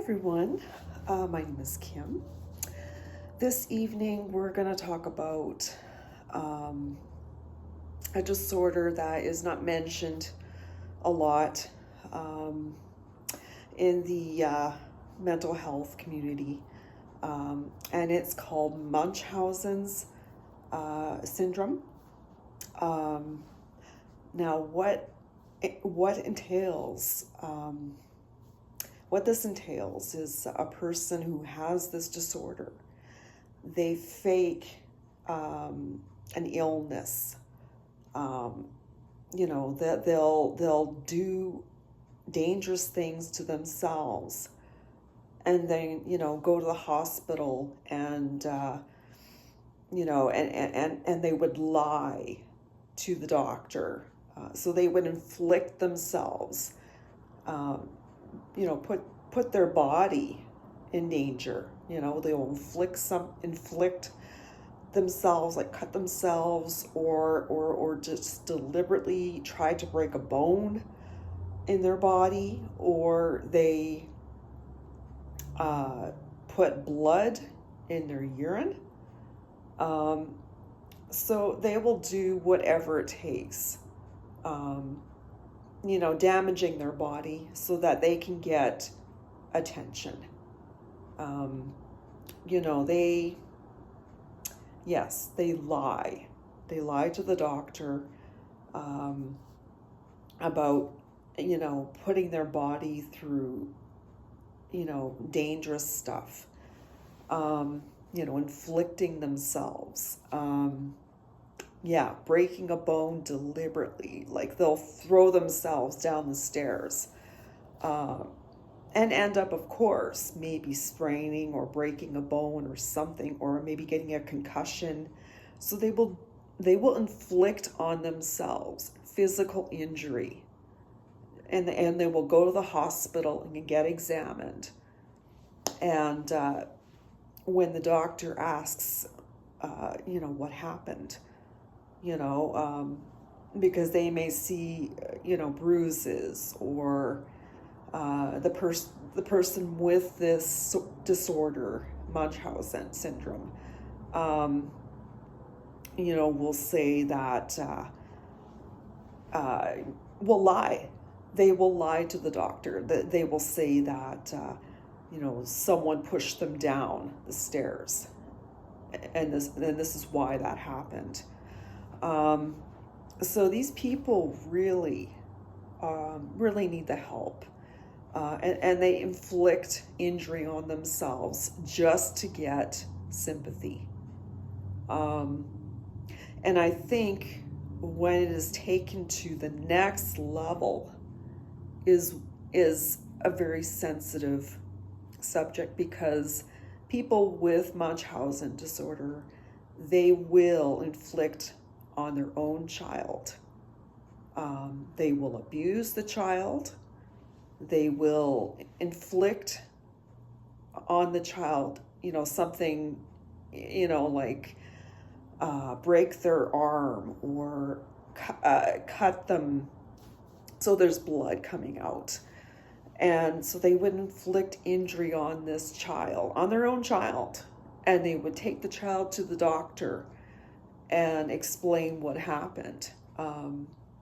everyone, my name is Kim. This evening we're going to talk about a disorder that is not mentioned a lot in the mental health community, and it's called Maunchousen's syndrome. Now, what entails? What this entails is a person who has this disorder, they fake an illness. That they'll do dangerous things to themselves, and then go to the hospital and and they would lie to the doctor. So they would inflict themselves. Put their body in danger. They'll inflict themselves, like cut themselves, or just deliberately try to break a bone in their body, or they put blood in their urine. So they will do whatever it takes, damaging their body so that they can get attention. They lie. They lie to the doctor about, putting their body through, dangerous stuff, inflicting themselves, breaking a bone deliberately, like they'll throw themselves down the stairs, and end up, of course, maybe spraining or breaking a bone or something, or maybe getting a concussion. So they will inflict on themselves physical injury, and they will go to the hospital and get examined. And when the doctor asks, what happened, because they may see, bruises, or the person with this disorder, Maunchousen Syndrome, will say that, will lie. They will lie to the doctor. They will say that, someone pushed them down the stairs, and this is why that happened. So these people really need the help, and they inflict injury on themselves just to get sympathy. And I think when it is taken to the next level is a very sensitive subject, because people with Munchausen disorder, they will inflict on their own child. They will abuse the child. They will inflict on the child, something, like break their arm, or cut them so there's blood coming out. And so they would inflict injury on this child, on their own child, and they would take the child to the doctor and explain what happened.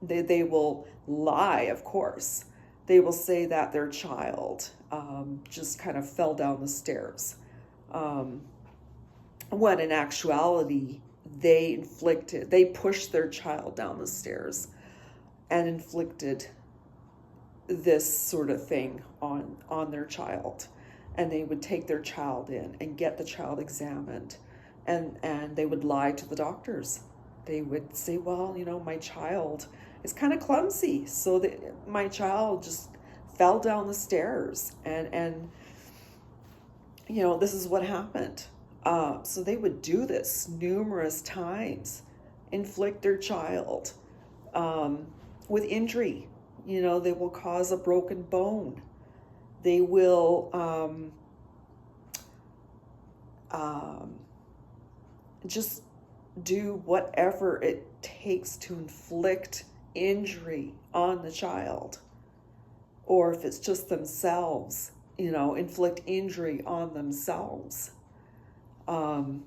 They will lie, of course. They will say that their child just kind of fell down the stairs, when in actuality they pushed their child down the stairs and inflicted this sort of thing on their child. And they would take their child in and get the child examined, and they would lie to the doctors. They would say, well, my child is kind of clumsy, so my child just fell down the stairs, and this is what happened. So they would do this numerous times, inflict their child with injury. They will cause a broken bone. They will just do whatever it takes to inflict injury on the child. Or if it's just themselves, inflict injury on themselves, and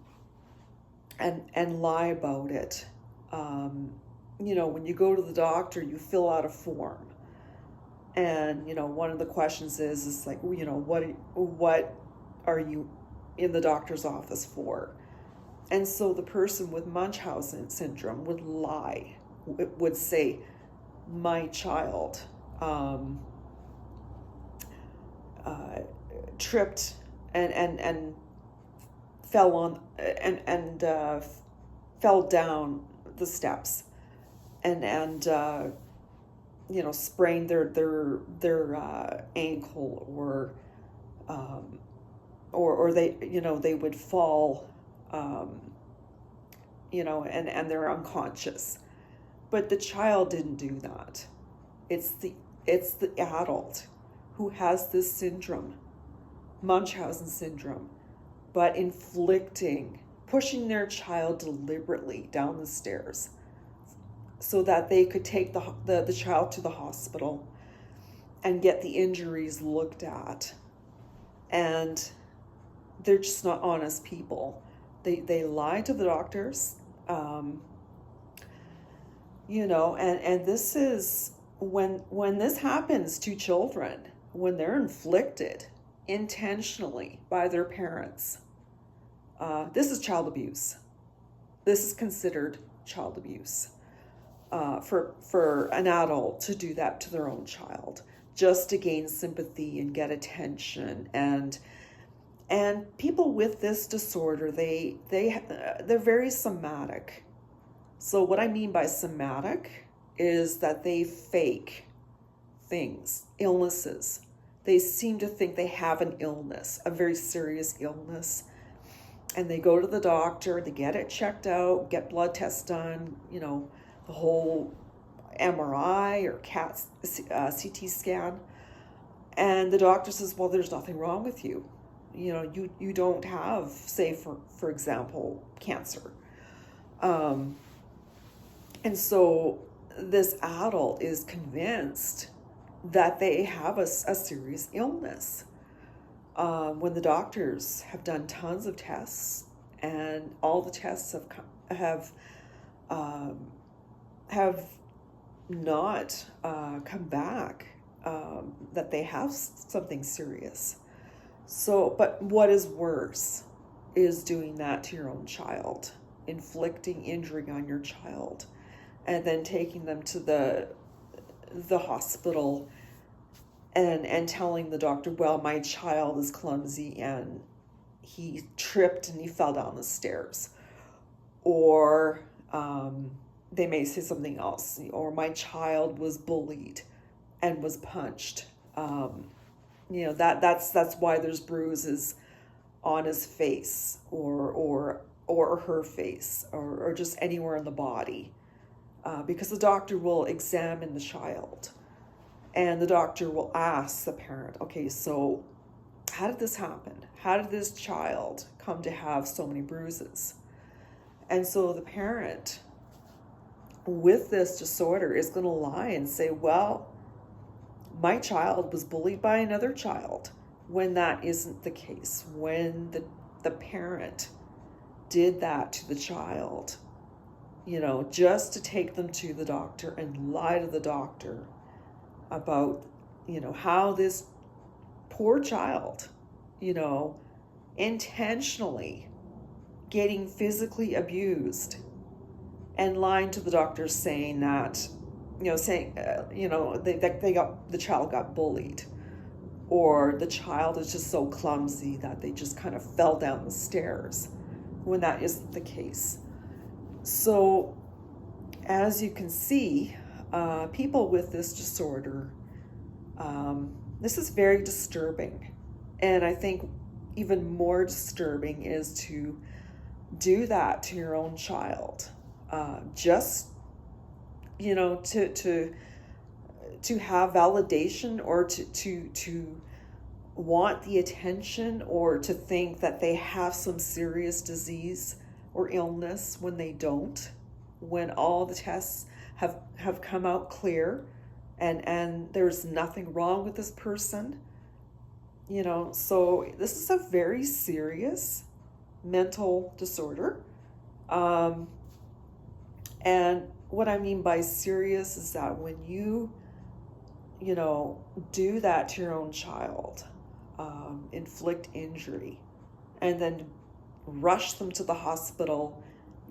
lie about it. When you go to the doctor, you fill out a form, and one of the questions is like, what are you in the doctor's office for? And so the person with Munchausen syndrome would lie, would say, my child tripped and fell on and fell down the steps and sprained their ankle, or they would fall, and they're unconscious. But the child didn't do that. It's the adult who has this syndrome, Maunchousen syndrome, but pushing their child deliberately down the stairs so that they could take the child to the hospital and get the injuries looked at. And they're just not honest people. They lie to the doctors, and this is when this happens to children, when they're inflicted intentionally by their parents. This is child abuse. This is considered child abuse, for an adult to do that to their own child, just to gain sympathy and get attention. And people with this disorder, they're very somatic. So what I mean by somatic is that they fake things, illnesses. They seem to think they have an illness, a very serious illness, and they go to the doctor, they get it checked out, get blood tests done, the whole MRI or CT scan, and the doctor says, well, there's nothing wrong with you. You don't have, say, for example, cancer. And so this adult is convinced that they have a serious illness, when the doctors have done tons of tests, and all the tests have not come back that they have something serious. So, but what is worse is doing that to your own child, inflicting injury on your child, and then taking them to the hospital and telling the doctor, well, my child is clumsy and he tripped and he fell down the stairs. Or they may say something else, or my child was bullied and was punched. That's why there's bruises on his face or her face, or just anywhere in the body, because the doctor will examine the child, and the doctor will ask the parent, okay, so how did this happen? How did this child come to have so many bruises? And so the parent with this disorder is going to lie and say, well, my child was bullied by another child, when that isn't the case. When the parent did that to the child, just to take them to the doctor and lie to the doctor about, how this poor child, intentionally getting physically abused, and lying to the doctor saying that, the child got bullied, or the child is just so clumsy that they just kind of fell down the stairs, when that isn't the case. So, as you can see, people with this disorder, this is very disturbing. And I think even more disturbing is to do that to your own child, just to have validation, or to want the attention, or to think that they have some serious disease or illness when they don't, when all the tests have come out clear, and there's nothing wrong with this person. So this is a very serious mental disorder. Um, and what I mean by serious is that when do that to your own child, inflict injury, and then rush them to the hospital,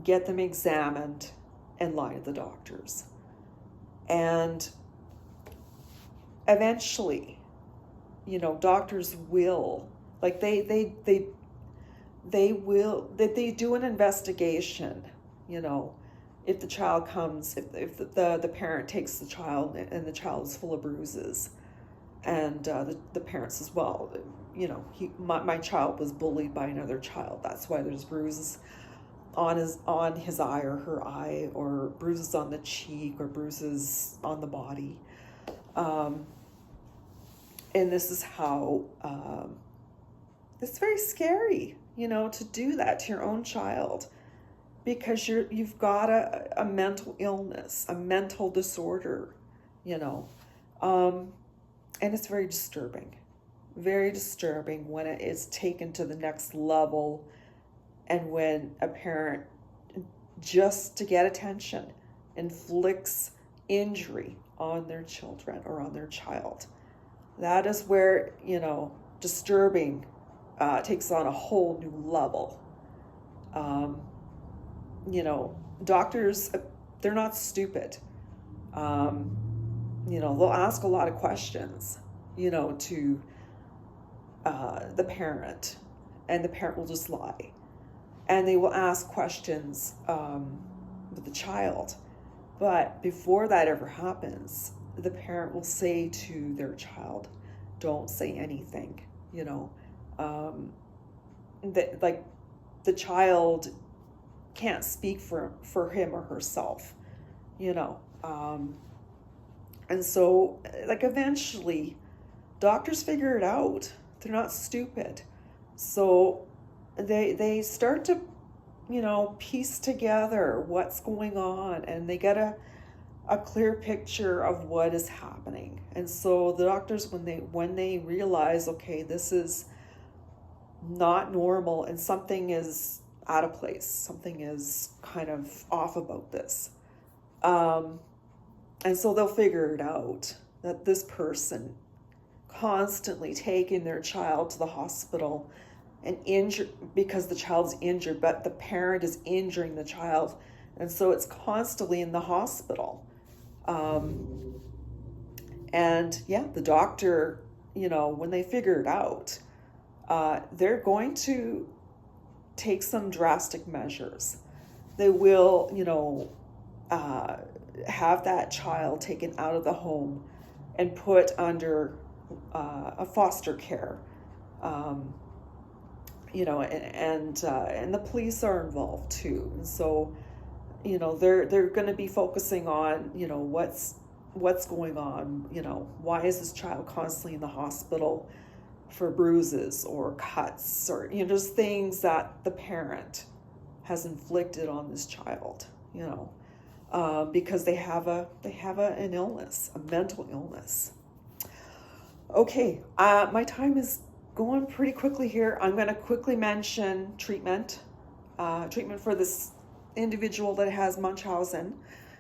get them examined, and lie to the doctors. And eventually, doctors will, like they do an investigation, if the child comes, if the parent takes the child and the child is full of bruises, and the parents as well, my child was bullied by another child, that's why there's bruises on his eye or her eye, or bruises on the cheek, or bruises on the body. And this is how it's very scary, to do that to your own child, because you've got a mental illness, a mental disorder, and it's very disturbing when it is taken to the next level, and when a parent, just to get attention, inflicts injury on their children or on their child. That is where, disturbing takes on a whole new level. Doctors, they're not stupid. They'll ask a lot of questions, to the parent, and the parent will just lie. And they will ask questions with the child. But before that ever happens, the parent will say to their child, don't say anything, like the child can't speak for him or herself, and so, like, eventually doctors figure it out. They're not stupid. So they start to, piece together what's going on, and they get a clear picture of what is happening. And so the doctors, when they realize, okay, this is not normal and something is out of place, something is kind of off about this, and so they'll figure it out, that this person constantly taking their child to the hospital and injured, because the child's injured, but the parent is injuring the child, and so it's constantly in the hospital. And yeah, the doctor, when they figure it out, they're going to take some drastic measures. They will, have that child taken out of the home and put under a foster care. And the police are involved too. And so, they're going to be focusing on, what's going on, why is this child constantly in the hospital for bruises or cuts, or, just things that the parent has inflicted on this child, because they have an illness, a mental illness. Okay, my time is going pretty quickly here. I'm going to quickly mention treatment for this individual that has Maunchousen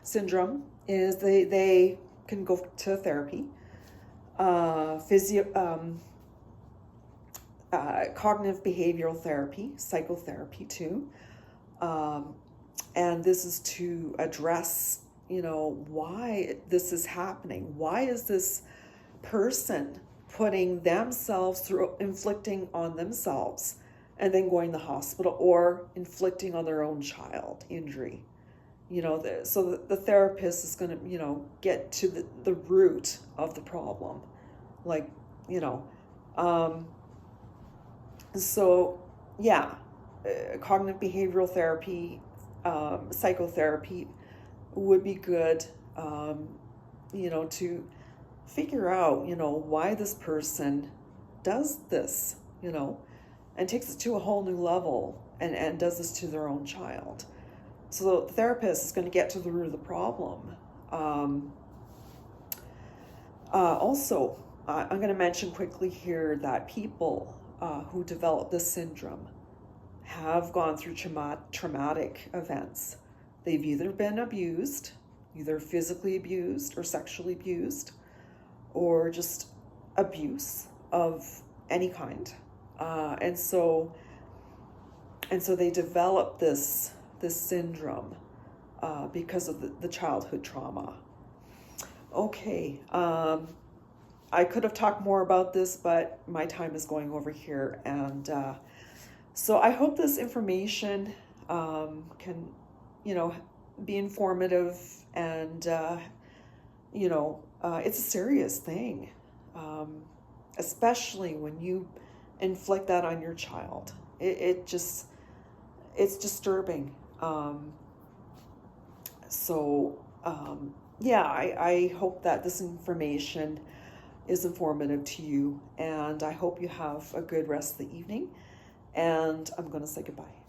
Syndrome. Is they can go to therapy, cognitive behavioral therapy, psychotherapy too, and this is to address, why this is happening. Why is this person putting themselves through, inflicting on themselves, and then going to the hospital, or inflicting on their own child injury? So the therapist is going to, get to the root of the problem. Like, so yeah, cognitive behavioral therapy, psychotherapy would be good, to figure out, why this person does this, and takes it to a whole new level, and does this to their own child. So the therapist is going to get to the root of the problem. Also, I'm going to mention quickly here that people who develop this syndrome have gone through traumatic events. They've either been abused, either physically abused or sexually abused, or just abuse of any kind. And so they develop this syndrome because of the childhood trauma. Okay, I could have talked more about this, but my time is going over here. And so I hope this information can, be informative. And, it's a serious thing, especially when you inflict that on your child. It's disturbing. I hope that this information is informative to you, and I hope you have a good rest of the evening, and I'm going to say goodbye.